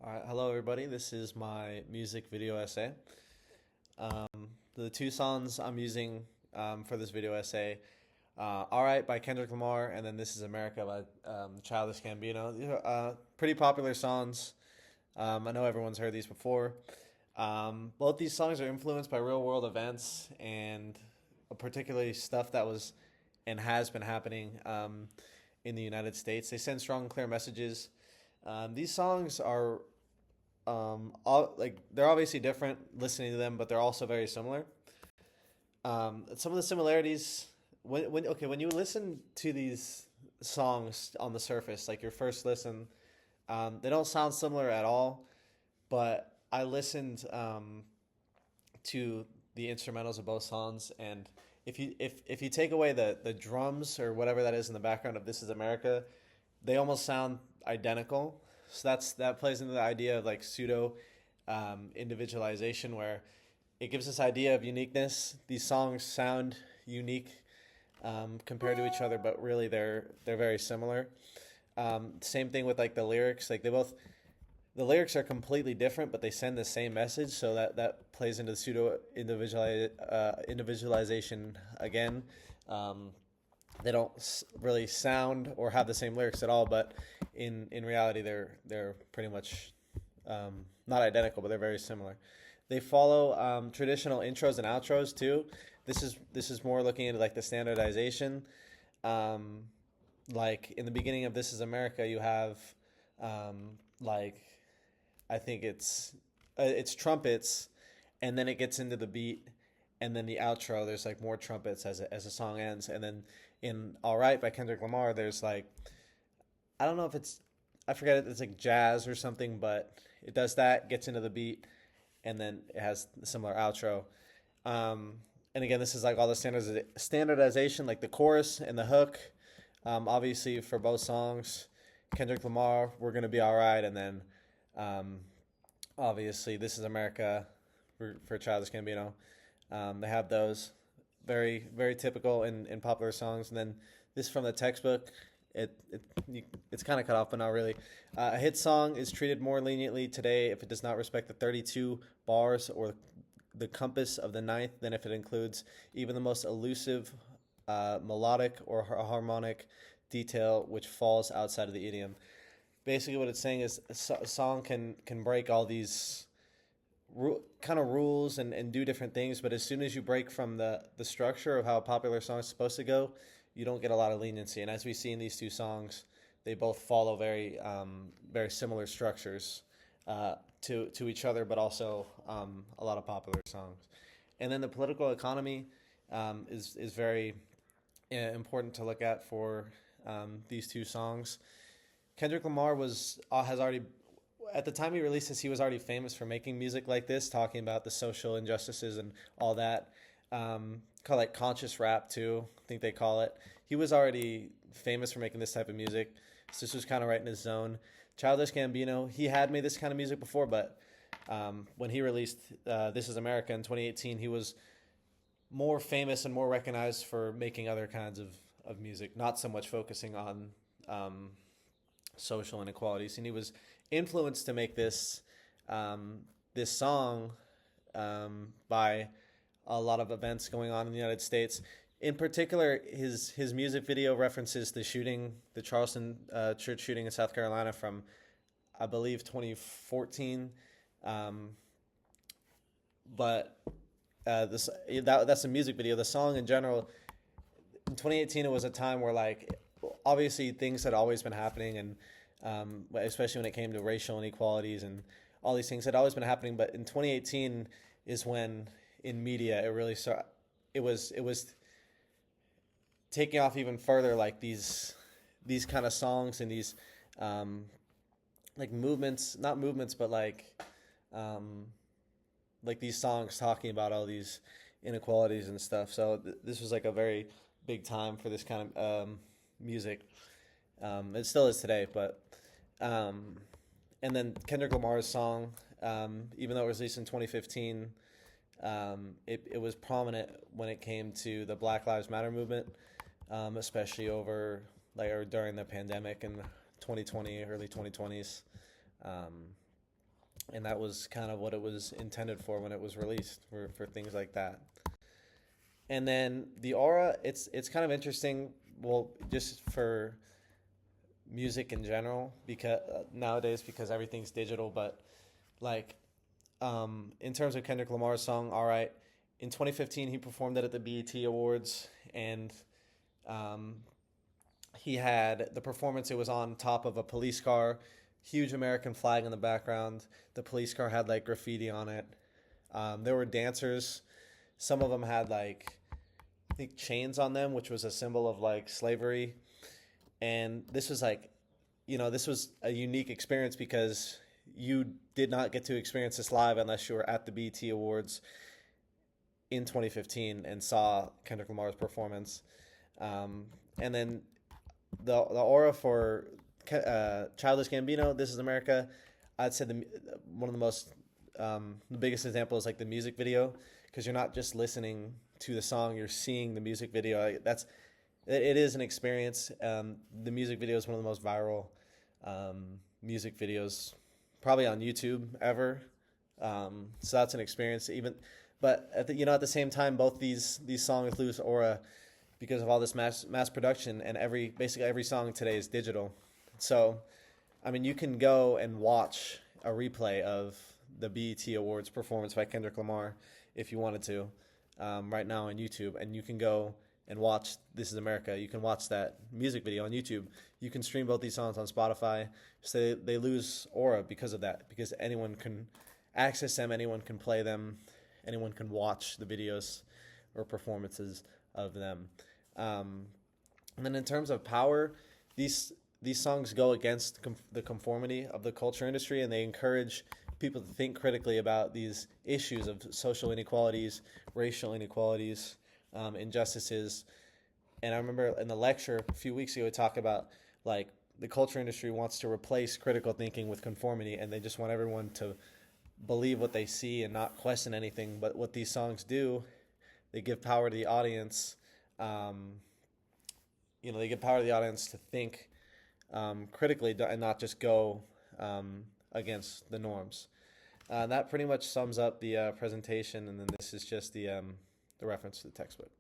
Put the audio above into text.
All right, hello everybody. This is my music video essay. The two songs I'm using for this video essay, "All Right" by Kendrick Lamar, and then "This Is America" by Childish Gambino. These are pretty popular songs. I know everyone's heard these before. Both these songs are influenced by real world events and particularly stuff that was and has been happening in the United States. They send strong and clear messages. These songs are they're obviously different listening to them, but they're also very similar. Some of the similarities when you listen to these songs on the surface, like your first listen, they don't sound similar at all. But I listened to the instrumentals of both songs, and if you take away the drums or whatever that is in the background of "This Is America," they almost sound identical. So that plays into the idea of like pseudo individualization, where it gives this idea of uniqueness. These songs sound unique compared to each other, but really they're very similar. Same thing with like the lyrics. Like the lyrics are completely different, but they send the same message. So that plays into the pseudo individualization again. They don't really sound or have the same lyrics at all, but in reality, they're pretty much not identical, but they're very similar. They follow traditional intros and outros too. This is more looking into like the standardization. Like in the beginning of "This Is America," you have like I think it's trumpets, and then it gets into the beat, and then the outro. There's like more trumpets as the song ends, and then in "All Right" by Kendrick Lamar, there's like I don't know if I forget it. It's like jazz or something, but it does that, gets into the beat, and then it has a similar outro. And again, this is like all the standardization, like the chorus and the hook. Obviously, for both songs, Kendrick Lamar, "We're Gonna Be All Right," and then obviously "This Is America" for Childish Gambino. They have those very very typical in popular songs, and then this from the textbook. It's kind of cut off, but not really. A hit song is treated more leniently today if it does not respect the 32 bars or the compass of the ninth than if it includes even the most elusive melodic or harmonic detail which falls outside of the idiom. Basically, what it's saying is a song can break all these kind of rules and do different things, but as soon as you break from the structure of how a popular song is supposed to go, you don't get a lot of leniency. And as we see in these two songs, they both follow very very similar structures to each other, but also a lot of popular songs. And then the political economy is very important to look at for these two songs. Kendrick Lamar has already, at the time he released this, he was already famous for making music like this, talking about the social injustices and all that. Call it conscious rap too, I think they call it. He was already famous for making this type of music, so this was kind of right in his zone. Childish Gambino, he had made this kind of music before, but when he released "This Is America" in 2018, he was more famous and more recognized for making other kinds of music, not so much focusing on social inequalities. And he was influenced to make this song by a lot of events going on in the United States. In particular, his music video references the shooting, the Charleston church shooting in South Carolina from, I believe, 2014. But that's a music video. The song in general, in 2018, it was a time where like obviously things had always been happening, and especially when it came to racial inequalities and all these things had always been happening. But in 2018 is when in media it really started. It was taking off even further, like these kind of songs and these like movements, not movements, but like these songs talking about all these inequalities and stuff. So this was like a very big time for this kind of music. It still is today, but and then Kendrick Lamar's song, even though it was released in 2015, it was prominent when it came to the Black Lives Matter movement, especially over like or during the pandemic in 2020, early 2020s. and that was kind of what it was intended for when it was released, for things like that. And then the Aura, it's kind of interesting. Well, just for music in general, because nowadays because everything's digital, but like in terms of Kendrick Lamar's song "All Right," in 2015 he performed it at the BET Awards, and um, he had the performance. It was on top of a police car, huge American flag in the background. The police car had like graffiti on it. There were dancers. Some of them had like, I think, chains on them, which was a symbol of like slavery. And this was like, this was a unique experience because you did not get to experience this live unless you were at the BET Awards in 2015 and saw Kendrick Lamar's performance. And then the aura for Childish Gambino, "This Is America," I'd say one of the most the biggest example is like the music video, because you're not just listening to the song, you're seeing the music video. It is an experience. The music video is one of the most viral music videos probably on YouTube ever. So that's an experience. But at the same time, both these songs lose aura because of all this mass production, and basically every song today is digital. So, I mean, you can go and watch a replay of the BET Awards performance by Kendrick Lamar if you wanted to, right now on YouTube, and you can go and watch "This Is America." You can watch that music video on YouTube. You can stream both these songs on Spotify. So they lose aura because of that, because anyone can access them, anyone can play them, anyone can watch the videos or performances of them. And then in terms of power, these songs go against the conformity of the culture industry, and they encourage people to think critically about these issues of social inequalities, racial inequalities, injustices. And I remember in the lecture a few weeks ago, we talked about like the culture industry wants to replace critical thinking with conformity, and they just want everyone to believe what they see and not question anything. But what these songs do, they give power to the audience. They give power to the audience to think critically and not just go against the norms. That pretty much sums up the presentation, and then this is just the reference to the textbook.